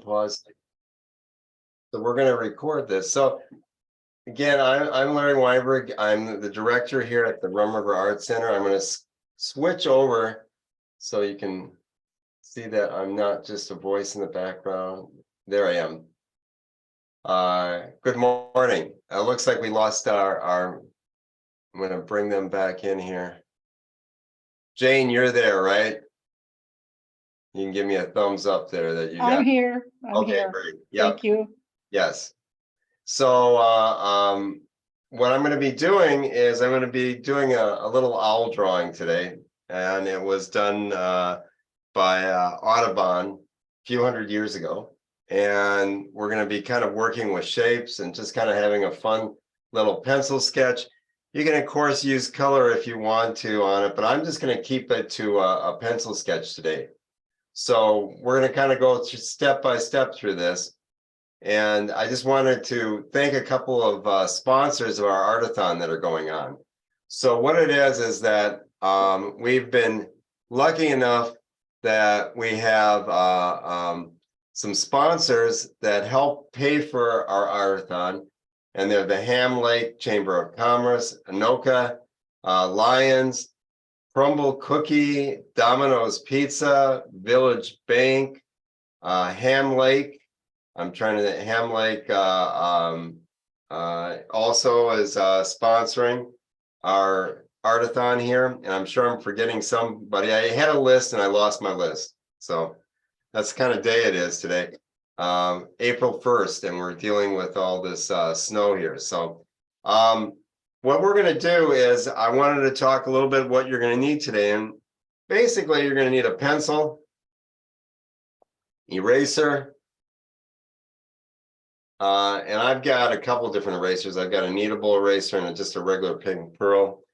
pause. So we're going to record this. So again, I'm Larry Weinberg. I'm the director here at the Rum River Art Center. I'm going to switch over so you can see that I'm not just a voice in the background. There I am. Good morning. It looks like we lost our. I'm going to bring them back in here. Jane, you're there, right? You can give me a thumbs up there that you got. I'm here. I'm Okay, here. great. Yeah. Thank you. Yes. So what I'm going to be doing is I'm going to be doing a little owl drawing today, and it was done by Audubon a few hundred years ago. And we're going to be kind of working with shapes and just kind of having a fun little pencil sketch. You can, of course, use color if you want to on it, but I'm just going to keep it to a pencil sketch today. So we're going to kind of go step by step through this. And I just wanted to thank a couple of sponsors of our artathon that are going on. So what it is that we've been lucky enough that we have some sponsors that help pay for our artathon. And they're the Ham Lake Chamber of Commerce, Anoka, Lions, Crumble Cookie, Domino's Pizza, Village Bank, Ham Lake. Ham Lake also is sponsoring our artathon here, and I'm sure I'm forgetting somebody. I had a list and I lost my list, so that's the kind of day it is today. April 1st, and we're dealing with all this snow here. So what we're going to do is I wanted to talk a little bit what you're going to need today, and basically you're going to need a pencil, eraser. And I've got a couple different erasers. I've got a kneadable eraser and just a regular pink pearl.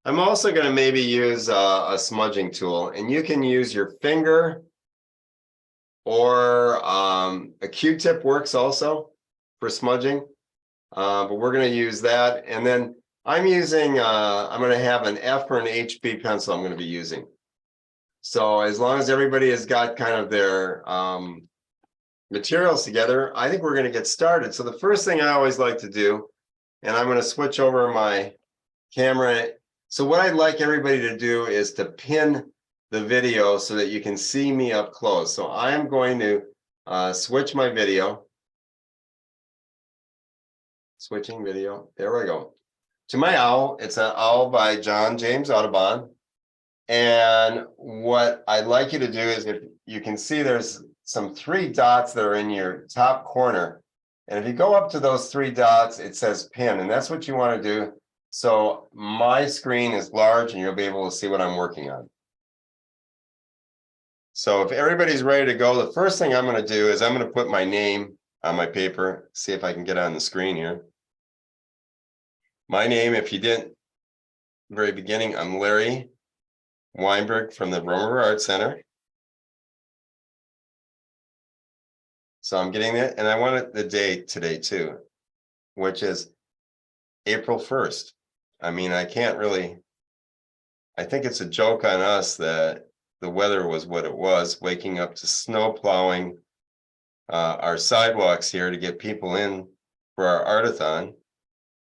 I'm also going to maybe use a smudging tool, and you can use your finger or a Q-tip works also for smudging, but we're going to use that. And then I'm using, I'm going to have an F or an HB pencil I'm going to be using. So as long as everybody has got kind of their materials together, I think we're going to get started. So the first thing I always like to do, and I'm going to switch over my camera. So what I'd like everybody to do is to pin the video so that you can see me up close. So I am going to switch my video. Switching video. There we go. To my owl. It's an owl by John James Audubon. And what I'd like you to do is, if you can see, there's some 3 dots that are in your top corner. And if you go up to those 3 dots, it says pin, and that's what you want to do. So my screen is large and you'll be able to see what I'm working on. So if everybody's ready to go, the first thing I'm going to do is I'm going to put my name on my paper, see if I can get on the screen here. My name, if you didn't, very beginning, I'm Larry Weinberg from the Rum River Art Center. So I'm getting that, and I wanted the date today too, which is April 1st. I mean, I can't really, I think it's a joke on us that the weather was what it was, waking up to snow plowing our sidewalks here to get people in for our artathon.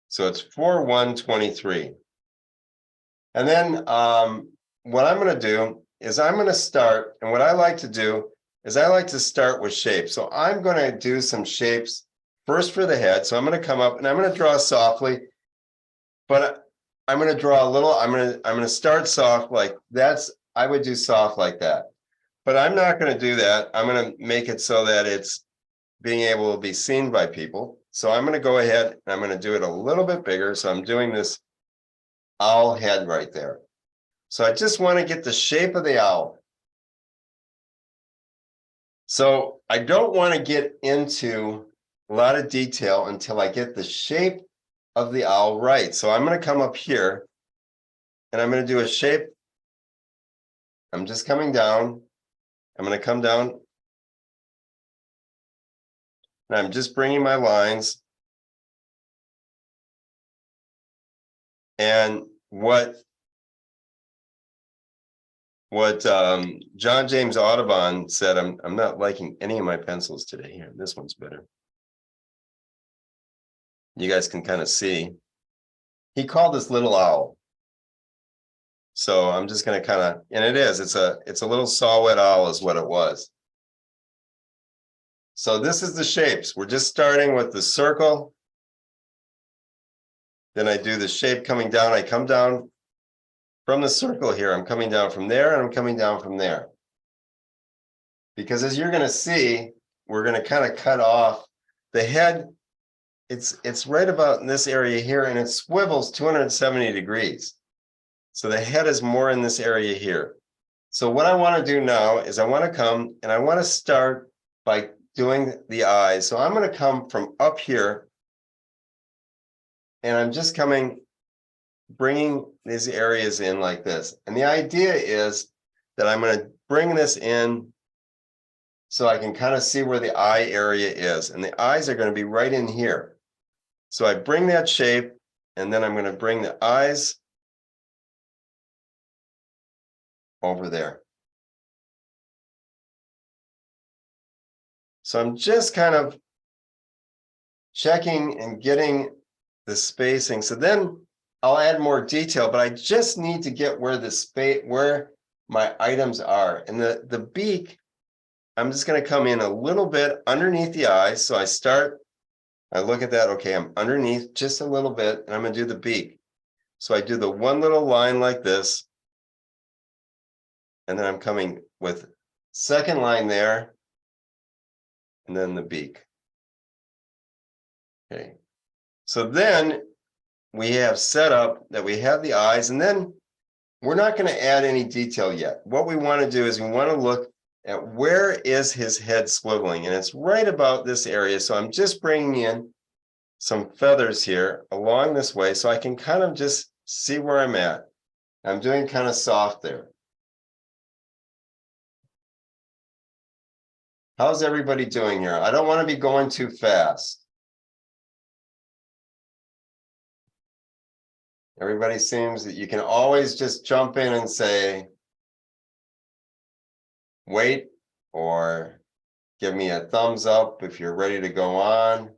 So it's 4/1/23. And then what I'm going to do is I'm going to start, and what I like to do is I like to start with shapes. So I'm going to do some shapes first for the head. So I'm going to come up and I'm going to draw softly, but I'm going to draw a little, I'm going to start soft like that's, I would do soft like that, but I'm not going to do that. I'm going to make it so that it's being able to be seen by people. So I'm going to go ahead and I'm going to do it a little bit bigger. So I'm doing this owl head right there. So I just want to get the shape of the owl. So I don't want to get into a lot of detail until I get the shape of the owl right. So I'm going to come up here and I'm going to do a shape. I'm just coming down. I'm going to come down. And I'm just bringing my lines. And what what John James Audubon said. I'm not liking any of my pencils today. Here, this one's better. You guys can kind of see. He called this little owl. So I'm just going to kind of, and it's a little saw-whet owl is what it was. So this is the shapes. We're just starting with the circle. Then I do the shape coming down. I come down from the circle here. I'm coming down from there, and I'm coming down from there. Because as you're going to see, we're going to kind of cut off the head. It's right about in this area here, and it swivels 270 degrees. So the head is more in this area here. So what I want to do now is I want to come and I want to start by doing the eyes. So I'm going to come from up here, and I'm just bringing these areas in like this. And the idea is that I'm going to bring this in so I can kind of see where the eye area is. And the eyes are going to be right in here. So I bring that shape, and then I'm going to bring the eyes over there. So I'm just kind of checking and getting the spacing. So then I'll add more detail, but I just need to get where where my items are. And the beak, I'm just going to come in a little bit underneath the eyes. So I look at that, okay, I'm underneath just a little bit, and I'm going to do the beak. So I do the one little line like this, and then I'm coming with second line there, and then the beak. Okay. So then we have set up that we have the eyes, and then we're not going to add any detail yet. What we want to do is we want to look at where is his head swiveling, and it's right about this area. So I'm just bringing in some feathers here along this way so I can kind of just see where I'm at. I'm doing kind of soft there. How's everybody doing here? I don't want to be going too fast. Everybody seems that you can always just jump in and say, wait, or give me a thumbs up if you're ready to go on.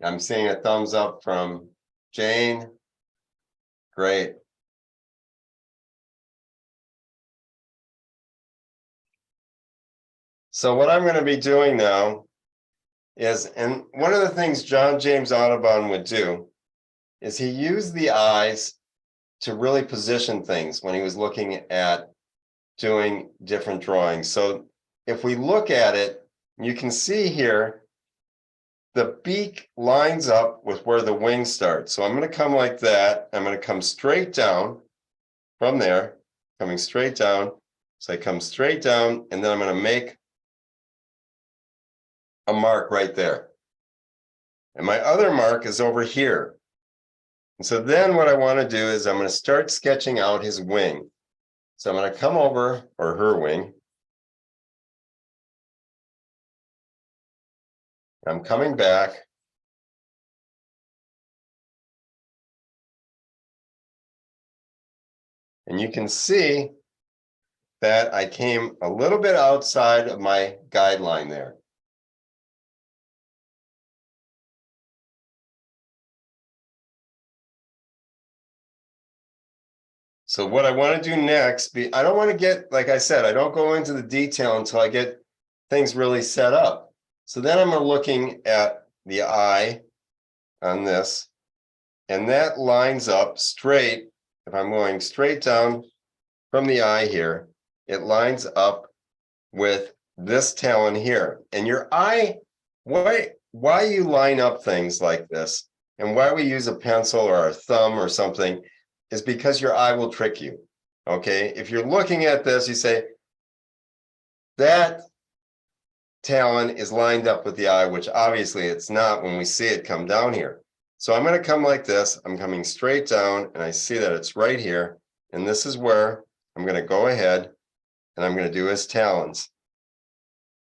I'm seeing a thumbs up from Jane. Great. So what I'm going to be doing now is, and one of the things John James Audubon would do is he used the eyes to really position things when he was looking at doing different drawings. So if we look at it, you can see here, the beak lines up with where the wing starts. So I'm going to come like that. I'm going to come straight down from there, coming straight down. So I come straight down, and then I'm going to make a mark right there. And my other mark is over here. And so then what I want to do is I'm going to start sketching out his wing. So I'm going to come over, or her wing. I'm coming back. And you can see that I came a little bit outside of my guideline there. So what I want to do next, I don't want to get, like I said, I don't go into the detail until I get things really set up. So then I'm looking at the eye on this, and that lines up straight. If I'm going straight down from the eye here, it lines up with this talon here. And your eye, why you line up things like this, and why we use a pencil or a thumb or something, is because your eye will trick you. Okay, if you're looking at this, you say, that talon is lined up with the eye, which obviously it's not when we see it come down here. So I'm going to come like this. I'm coming straight down, and I see that it's right here. And this is where I'm going to go ahead, and I'm going to do his talons.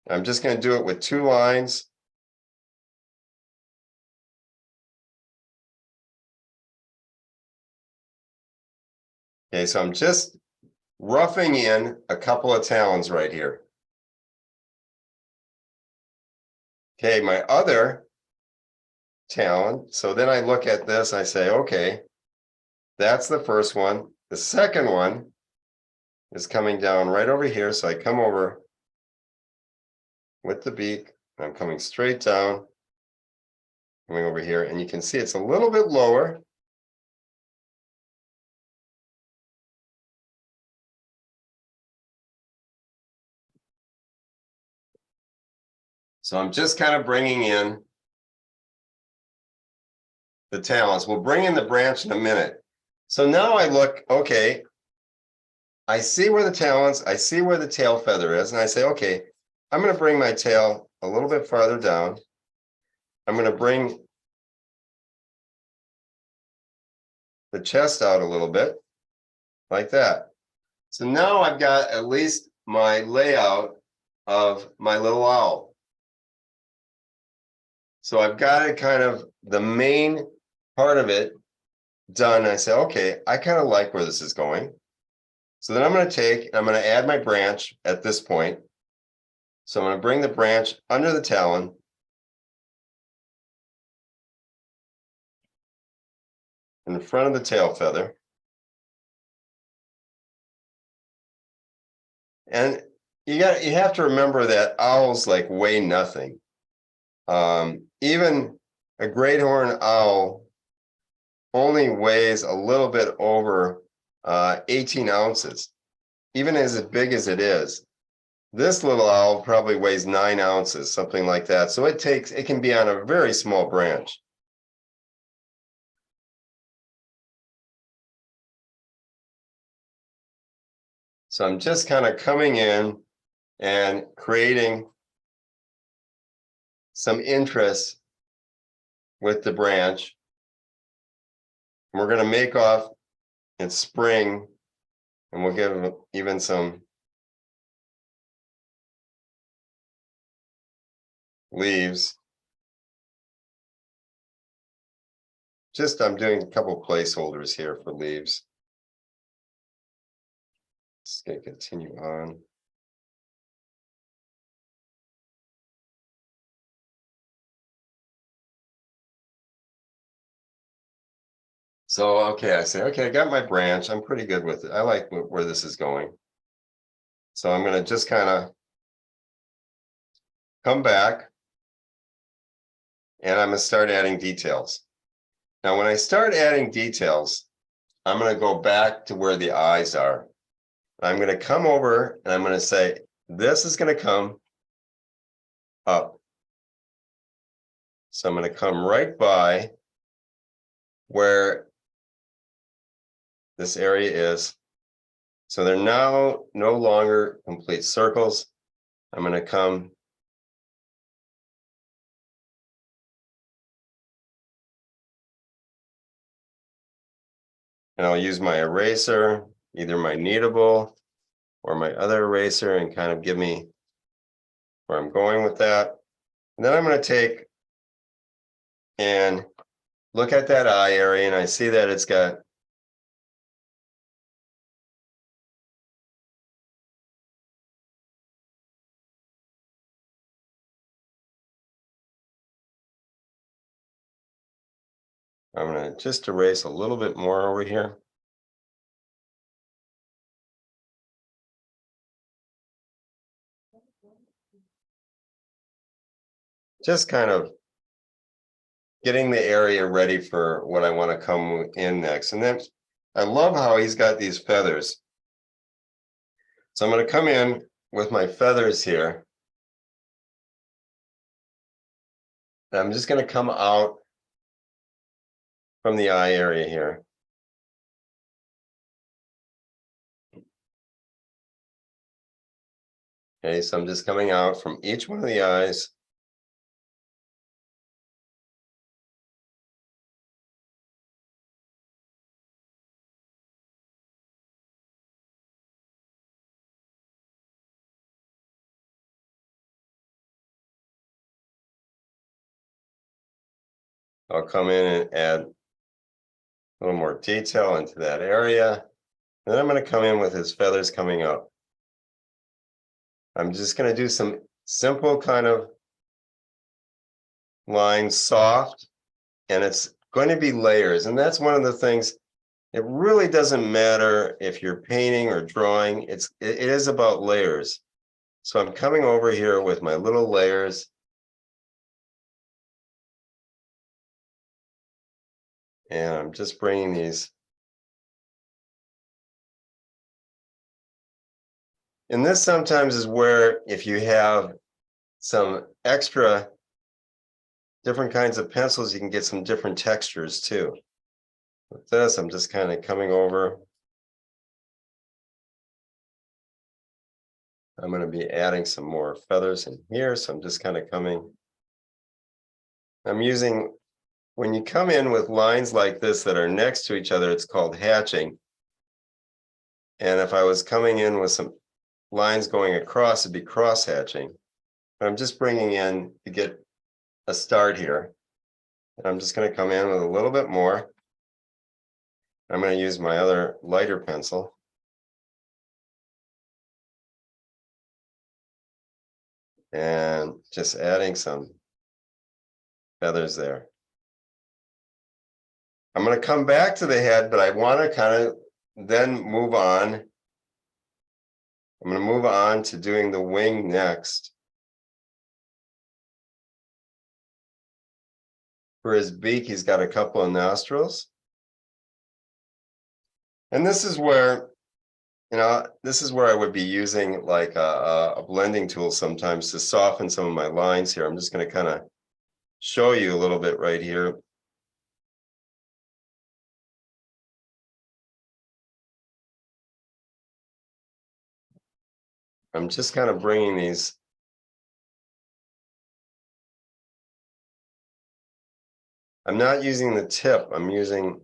I'm just going to do it with two lines. Okay, so I'm just roughing in a couple of talons right here. Okay, my other talon. So then I look at this, I say, okay, that's the first one. The second one is coming down right over here. So I come over with the beak. I'm coming straight down, coming over here, and you can see it's a little bit lower. So I'm just kind of bringing in the talons. We'll bring in the branch in a minute. So now I look, okay, I see where the talons, I see where the tail feather is, and I say, okay, I'm going to bring my tail a little bit farther down. I'm going to bring the chest out a little bit, like that. So now I've got at least my layout of my little owl. So I've got it kind of the main part of it done. I say, okay, I kind of like where this is going. So then I'm going to add my branch at this point. So I'm going to bring the branch under the talon. In front of the tail feather. And you have to remember that owls like weigh nothing. Even a great horned owl only weighs a little bit over 18 ounces, even as big as it is. This little owl probably weighs 9 ounces, something like that. So it can be on a very small branch. So I'm just kind of coming in and creating some interest with the branch. We're going to make off in spring, and we'll give even some leaves. I'm doing a couple placeholders here for leaves. Just going to continue on. So, okay, I say, okay, I got my branch. I'm pretty good with it. I like where this is going. So I'm going to just kind of come back, and I'm going to start adding details. Now, when I start adding details, I'm going to go back to where the eyes are. I'm going to come over, and I'm going to say, this is going to come up. So I'm going to come right by where this area is. So they're now no longer complete circles. I'm going to come and I'll use my eraser, either my kneadable or my other eraser, and kind of give me where I'm going with that. And then I'm going to take and look at that eye area, and I see that it's got I'm going to just erase a little bit more over here. Just kind of getting the area ready for what I want to come in next. And then I love how he's got these feathers. So I'm going to come in with my feathers here. And I'm just going to come out from the eye area here. Okay, so I'm just coming out from each one of the eyes. I'll come in and add a little more detail into that area. And then I'm going to come in with his feathers coming up. I'm just going to do some simple kind of lines, soft, and it's going to be layers. And that's one of the things, it really doesn't matter if you're painting or drawing, it is about layers. So I'm coming over here with my little layers. And I'm just bringing these. And this sometimes is where if you have some extra different kinds of pencils, you can get some different textures too. With this, I'm just kind of coming over. I'm going to be adding some more feathers in here. So I'm just kind of coming. I'm using, when you come in with lines like this that are next to each other, it's called hatching. And if I was coming in with some lines going across, it'd be cross hatching. But I'm just bringing in to get a start here. And I'm just going to come in with a little bit more. I'm going to use my other lighter pencil. And just adding some feathers there. I'm going to come back to the head, but I want to kind of then move on. I'm going to move on to doing the wing next. For his beak, he's got a couple of nostrils. And this is where, this is where I would be using like a blending tool sometimes to soften some of my lines here. I'm just going to kind of show you a little bit right here. I'm just kind of bringing these. I'm not using the tip. I'm using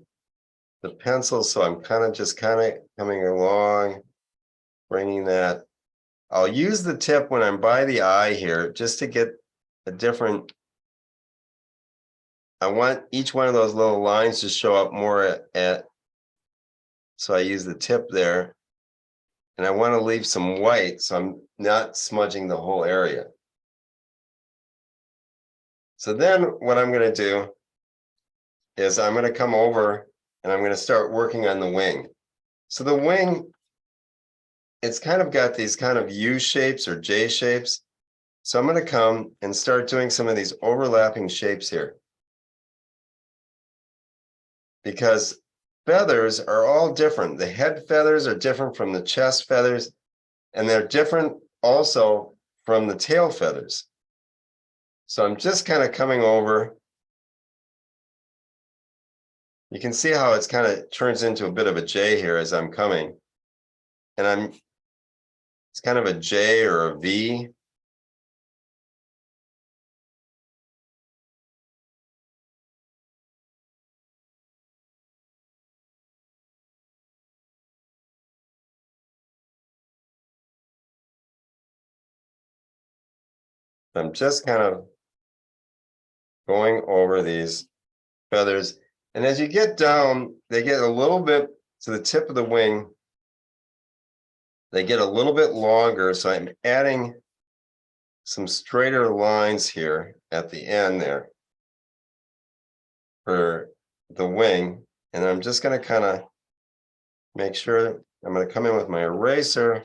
the pencil. So I'm kind of coming along, bringing that. I'll use the tip when I'm by the eye here just to get a different. I want each one of those little lines to show up more at. So I use the tip there. And I want to leave some white, so I'm not smudging the whole area. So then what I'm going to do is I'm going to come over and I'm going to start working on the wing. So the wing, it's kind of got these kind of U shapes or J shapes. So I'm going to come and start doing some of these overlapping shapes here. Because feathers are all different. The head feathers are different from the chest feathers, and they're different also from the tail feathers. So I'm just kind of coming over. You can see how it's kind of turns into a bit of a J here as I'm coming. And it's kind of a J or a V. I'm just kind of going over these feathers. And as you get down, they get a little bit to the tip of the wing. They get a little bit longer. So I'm adding some straighter lines here at the end there for the wing. And I'm just going to kind of make sure I'm going to come in with my eraser.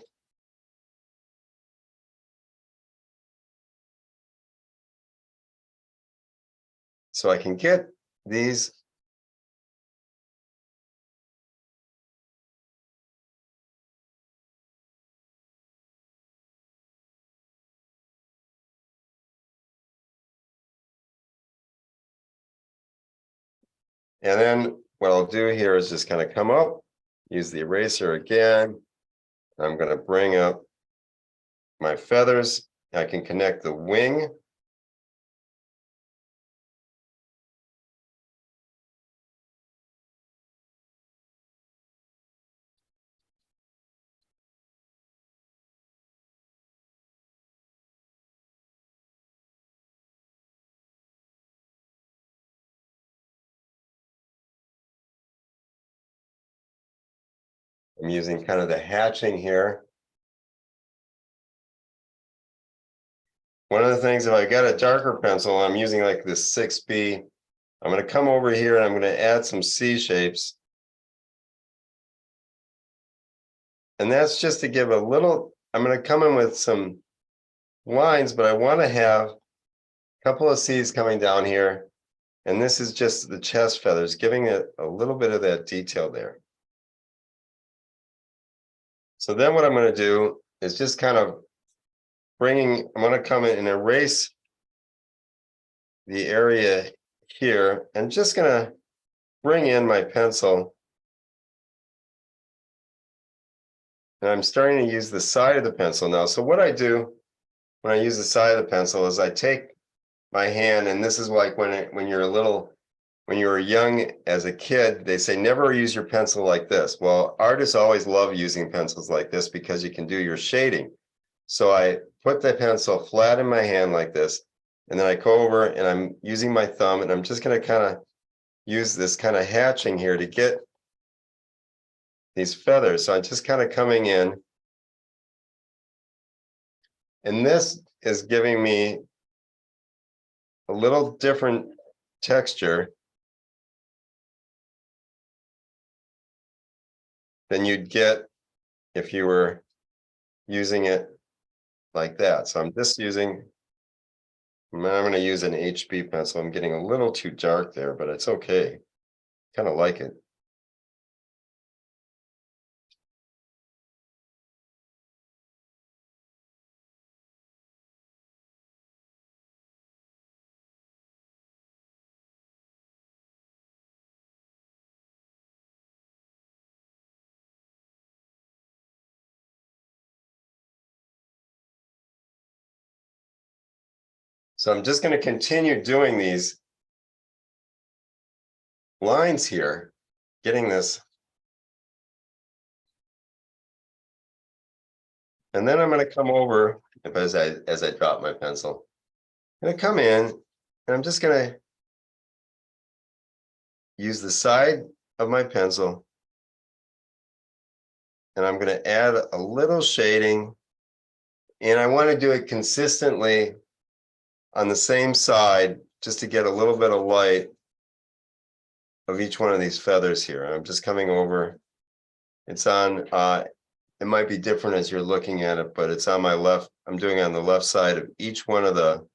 So I can get these. And then what I'll do here is just kind of come up, use the eraser again. I'm going to bring up my feathers. I can connect the wing. I'm using kind of the hatching here. One of the things, if I got a darker pencil, I'm using like this 6B, I'm going to come over here and I'm going to add some C shapes. And that's just to give a little, I'm going to come in with some lines, but I want to have a couple of C's coming down here. And this is just the chest feathers, giving it a little bit of that detail there. So then what I'm going to do is just kind of I'm going to come in and erase the area here and just going to bring in my pencil. And I'm starting to use the side of the pencil now. So what I do when I use the side of the pencil is I take my hand, and this is like when you were young as a kid, they say never use your pencil like this. Well, artists always love using pencils like this because you can do your shading. So I put the pencil flat in my hand like this, and then I go over and I'm using my thumb, and I'm just going to kind of use this kind of hatching here to get these feathers. So I'm just kind of coming in, and this is giving me a little different texture than you'd get if you were using it like that. So I'm going to use an HB pencil. I'm getting a little too dark there, but it's okay. Kind of like it. So I'm just going to continue doing these lines here, getting this. And then I'm going to come over as I drop my pencil. I'm going to come in and I'm just going to use the side of my pencil, and I'm going to add a little shading, and I want to do it consistently on the same side just to get a little bit of light of each one of these feathers here. I'm just coming over. It's on, it might be different as you're looking at it, but it's on my left. I'm doing on the left side of each one of the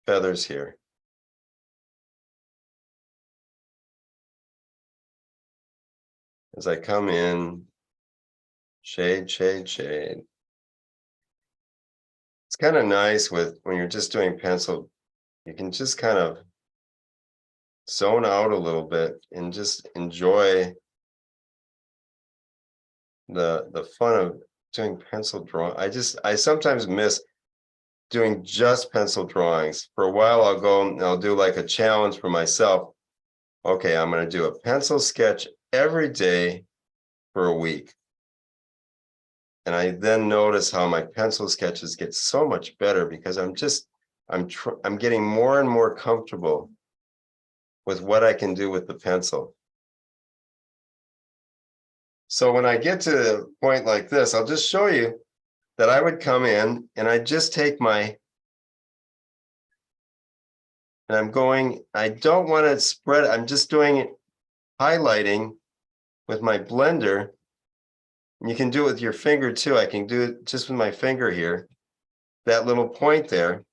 feathers here. As I come in, shade, shade, shade. It's kind of nice when you're just doing pencil, you can just kind of zone out a little bit and just enjoy the fun of doing pencil drawing. I sometimes miss doing just pencil drawings. For a while, I'll go and I'll do like a challenge for myself. Okay, I'm going to do a pencil sketch every day for a week. And I then notice how my pencil sketches get so much better because I'm getting more and more comfortable with what I can do with the pencil. So when I get to a point like this, I'll just show you that I would come in and I just take I don't want to spread, I'm just doing it, highlighting with my blender. And you can do it with your finger too. I can do it just with my finger here, that little point there,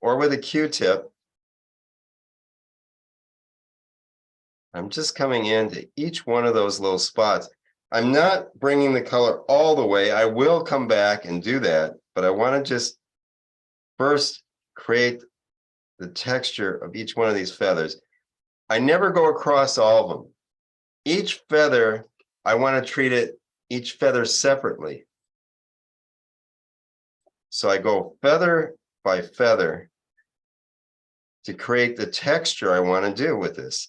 or with a Q-tip. I'm just coming into each one of those little spots. I'm not bringing the color all the way. I will come back and do that, but I want to just first create the texture of each one of these feathers. I never go across all of them. Each feather, I want to treat each feather separately. So I go feather by feather to create the texture I want to do with this.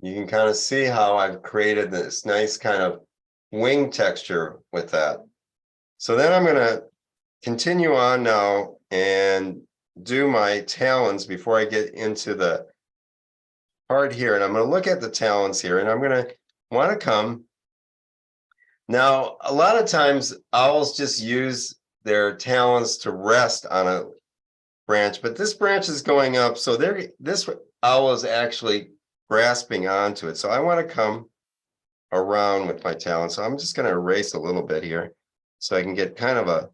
You can kind of see how I've created this nice kind of wing texture with that. So then I'm going to continue on now and do my talons before I get into the part here. And I'm going to look at the talons here, and I'm going to want to come. Now, a lot of times owls just use their talons to rest on a branch, but this branch is going up, so this owl is actually grasping onto it. So I want to come around with my talon. So I'm just going to erase a little bit here so I can get kind of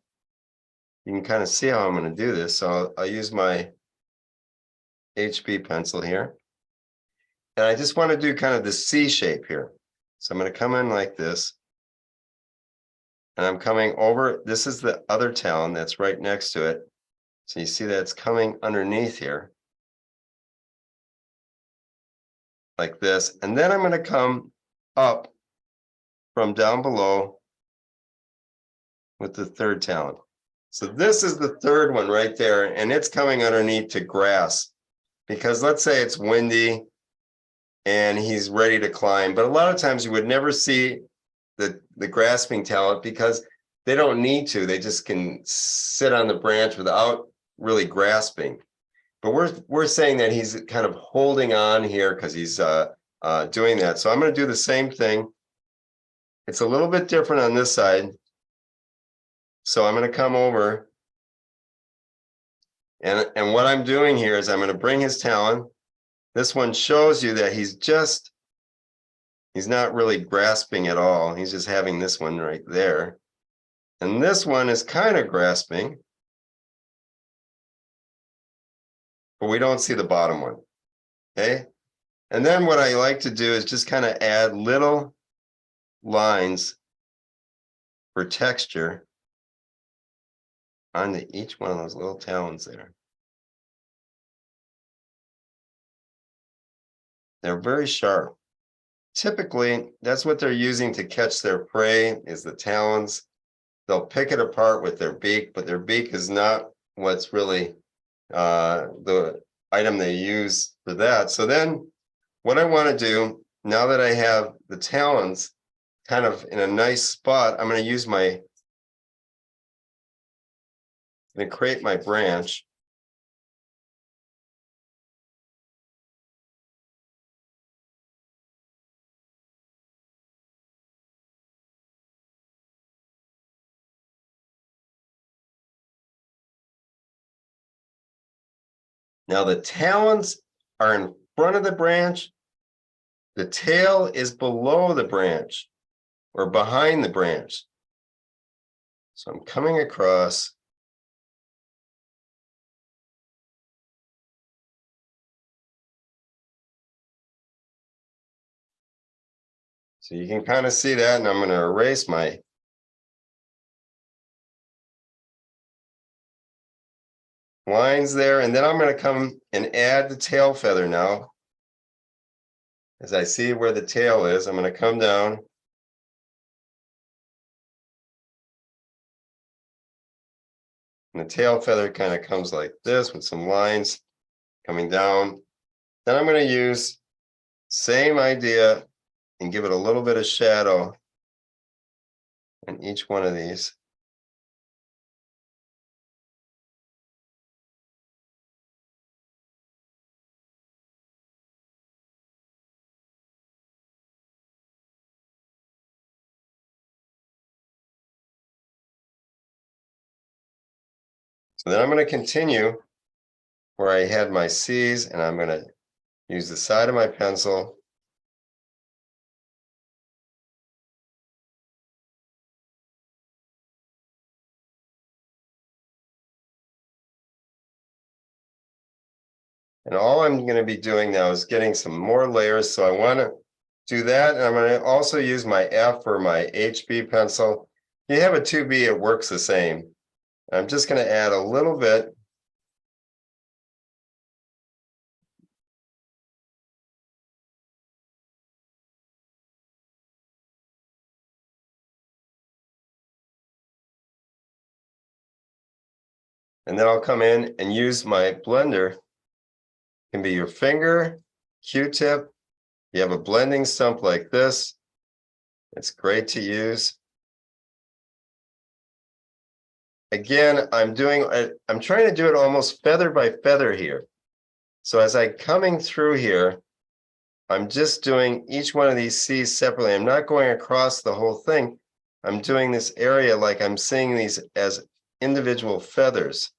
you can kind of see how I'm going to do this. So I'll use my HB pencil here. And I just want to do kind of the C shape here. So I'm going to come in like this. And I'm coming over. This is the other talon that's right next to it. So you see that it's coming underneath here. Like this. And then I'm going to come up from down below with the third talon. So this is the third one right there, and it's coming underneath to grasp. Because let's say it's windy and he's ready to climb, but a lot of times you would never see the grasping talent because they don't need to. They just can sit on the branch without really grasping. But we're saying that he's kind of holding on here because he's doing that. So I'm going to do the same thing. It's a little bit different on this side. So I'm going to come over. And what I'm doing here is I'm going to bring his talon. This one shows you that he's not really grasping at all. He's just having this one right there. And this one is kind of grasping. But we don't see the bottom one. Okay? And then what I like to do is just kind of add little lines for texture onto each one of those little talons there. They're very sharp. Typically, that's what they're using to catch their prey is the talons. They'll pick it apart with their beak, but their beak is not what's really the item they use for that. So then what I want to do, now that I have the talons kind of in a nice spot, I'm going to create my branch. Now the talons are in front of the branch. The tail is below the branch or behind the branch. So I'm coming across. So you can kind of see that, and I'm going to erase my lines there, and then I'm going to come and add the tail feather now. As I see where the tail is, I'm going to come down. And the tail feather kind of comes like this with some lines coming down. Then I'm going to use same idea and give it a little bit of shadow in each one of these. So then I'm going to continue where I had my C's, and I'm going to use the side of my pencil and all I'm going to be doing now is getting some more layers. So I want to do that, and I'm going to also use my F or my HB pencil. If you have a 2B, it works the same. I'm just going to add a little bit. And then I'll come in and use my blender. It can be your finger, Q-tip. You have a blending stump like this. It's great to use. Again, I'm trying to do it almost feather by feather here. So as I'm coming through here, I'm just doing each one of these C's separately. I'm not going across the whole thing. I'm doing this area like I'm seeing these as individual feathers.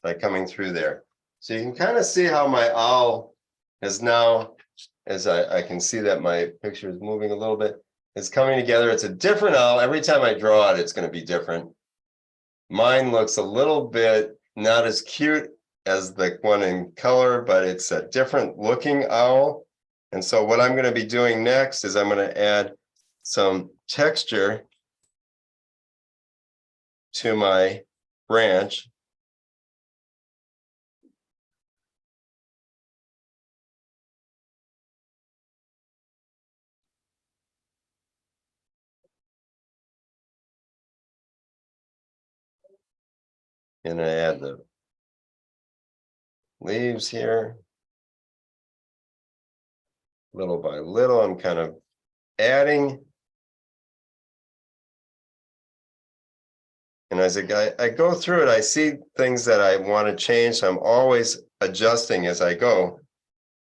By coming through there. So you can kind of see how my owl is now, as I can see that my picture is moving a little bit, it's coming together. It's a different owl. Every time I draw it, it's going to be different. Mine looks a little bit not as cute as the one in color, but it's a different looking owl. And so what I'm going to be doing next is I'm going to add some texture to my branch. And I add the leaves here. Little by little, I'm kind of adding. And as I go through it, I see things that I want to change. So I'm always adjusting as I go.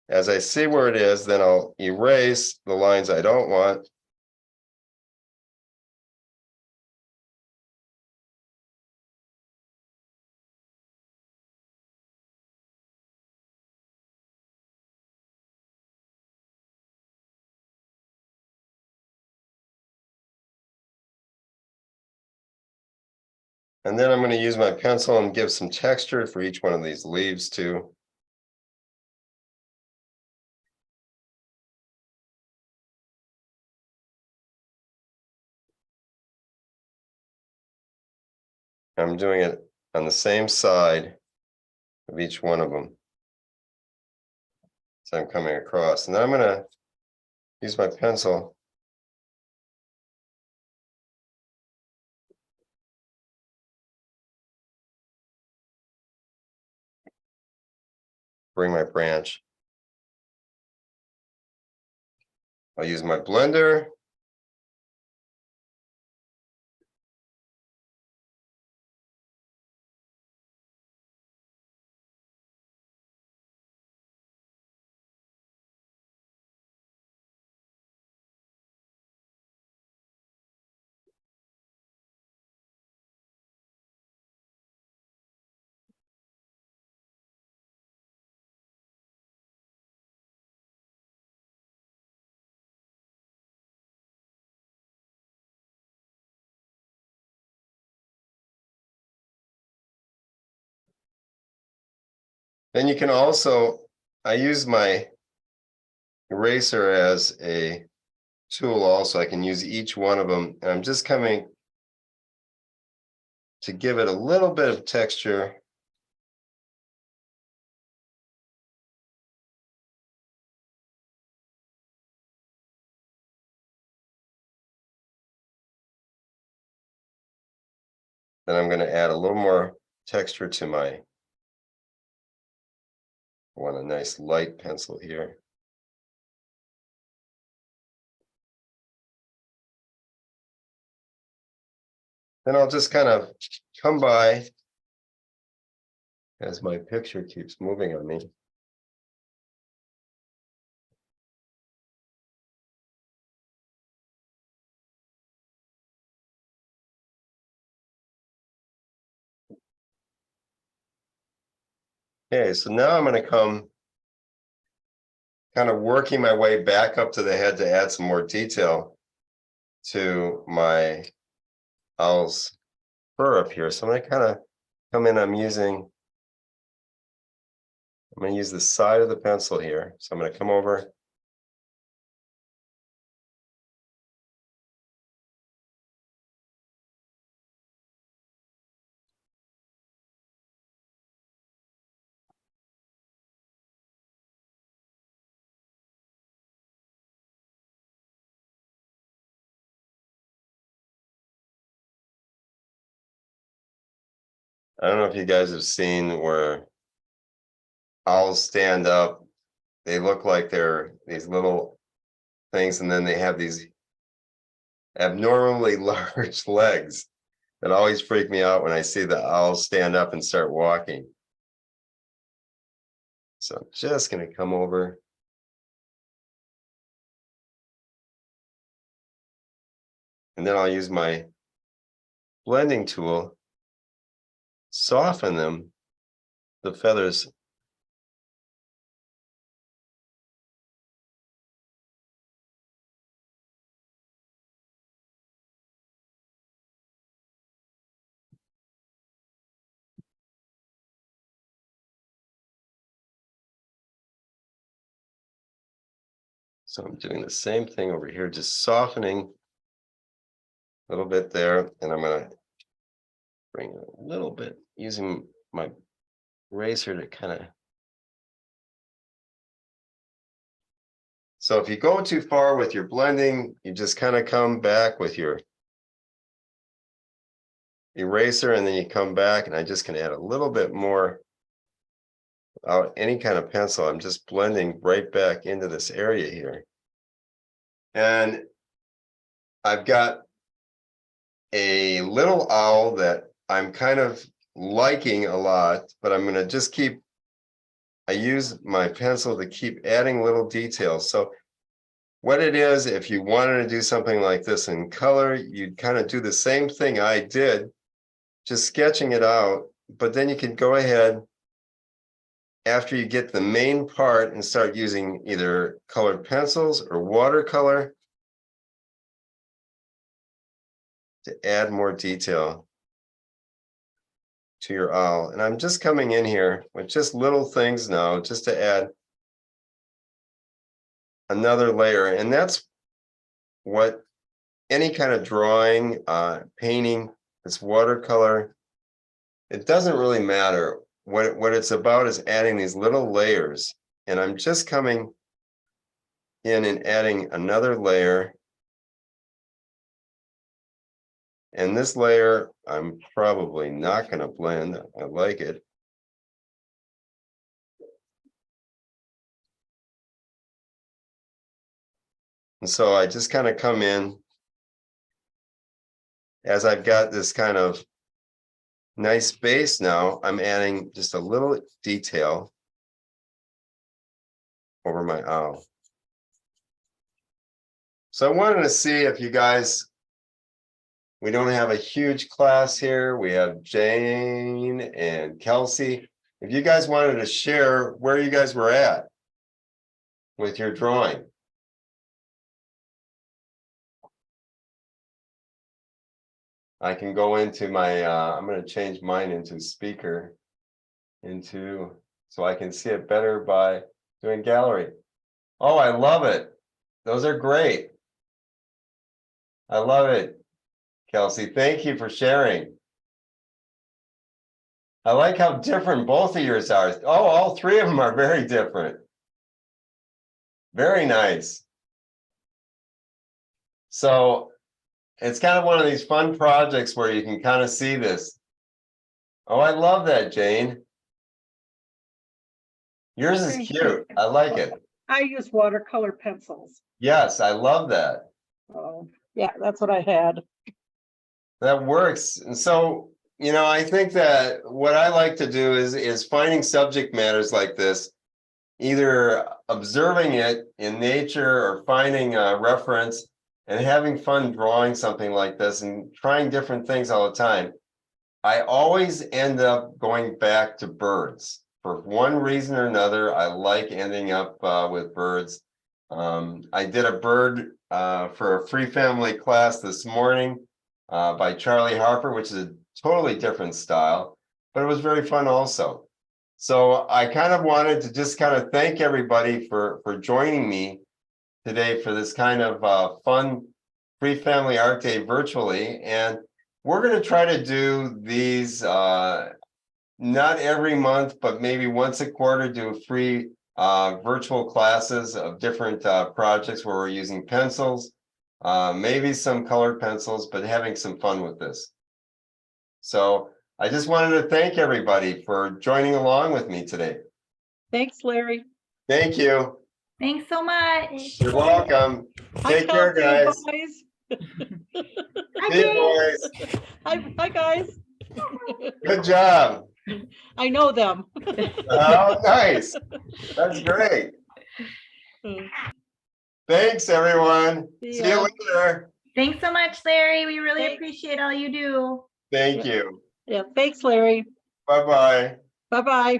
As I see where it is, then I'll erase the lines I don't want. And then I'm going to use my pencil and give some texture for each one of these leaves too. I'm doing it on the same side of each one of them. So I'm coming across. And then I'm going to use my pencil. Bring my branch. I'll use my blender. Then you can also, I use my eraser as a tool also. I can use each one of them. And I'm just coming to give it a little bit of texture. Then I'm going to add a little more texture to my, I want a nice light pencil here. Then I'll just kind of come by as my picture keeps moving on me. Okay, so now I'm going to come kind of working my way back up to the head to add some more detail to my owl's fur up here. So I'm going to kind of come in, I'm going to use the side of the pencil here. So I'm going to come over. I don't know if you guys have seen where owls stand up. They look like they're these little things, and then they have these abnormally large legs that always freak me out when I see the owls stand up and start walking. So I'm just going to come over. And then I'll use my blending tool, soften them, the feathers. So I'm doing the same thing over here, just softening a little bit there. And I'm going to bring it a little bit using my razor to kind of. So if you go too far with your blending, you just kind of come back with your eraser, and then you come back, and I just can add a little bit more without any kind of pencil. I'm just blending right back into this area here. And I've got a little owl that I'm kind of liking a lot, but I'm going to just keep, I use my pencil to keep adding little details. So what it is, if you wanted to do something like this in color, you'd kind of do the same thing I did, just sketching it out, but then you can go ahead after you get the main part and start using either colored pencils or watercolor to add more detail to your owl. And I'm just coming in here with just little things now, just to add another layer. And that's what any kind of drawing, painting, it's watercolor. It doesn't really matter. What it's about is adding these little layers. And I'm just coming in and adding another layer. And this layer, I'm probably not going to blend. I like it. And so I just kind of come in as I've got this kind of nice base now. I'm adding just a little detail over my owl. So I wanted to see if you guys, we don't have a huge class here. We have Jane and Kelsey. If you guys wanted to share where you guys were at with your drawing. I can go into my, I'm going to change mine into speaker, so I can see it better by doing gallery. Oh, I love it. Those are great. I love it, Kelsey. Thank you for sharing. I like how different both of yours are. Oh, all three of them are very different. Very nice. So it's kind of one of these fun projects where you can kind of see this. Oh, I love that, Jane. Yours is cute. I like it. I use watercolor pencils. Yes, I love that. Oh, yeah, that's what I had. That works. And so, you know, I think that what I like to do is finding subject matters like this, either observing it in nature or finding a reference and having fun drawing something like this and trying different things all the time. I always end up going back to birds. For one reason or another, I like ending up with birds. I did a bird for a free family class this morning by Charlie Harper, which is a totally different style, but it was very fun also. So I kind of wanted to just kind of thank everybody for joining me today for this kind of fun free family art day virtually. And we're going to try to do these not every month, but maybe once a quarter, do free virtual classes of different projects where we're using pencils, maybe some colored pencils, but having some fun with this. So I just wanted to thank everybody for joining along with me today. Thanks, Larry. Thank you. Thanks so much. You're welcome. Hi, Take care, Kelsey and guys. boys. Hi, See you, James. boys. Hi, guys. Good job. I know them. Oh, nice. That's great. Thanks, everyone. See See you ya. later. Thanks so much, Larry. We really Thanks. appreciate all you do. Thank you. Yeah, thanks, Larry. Bye-bye. Bye-bye.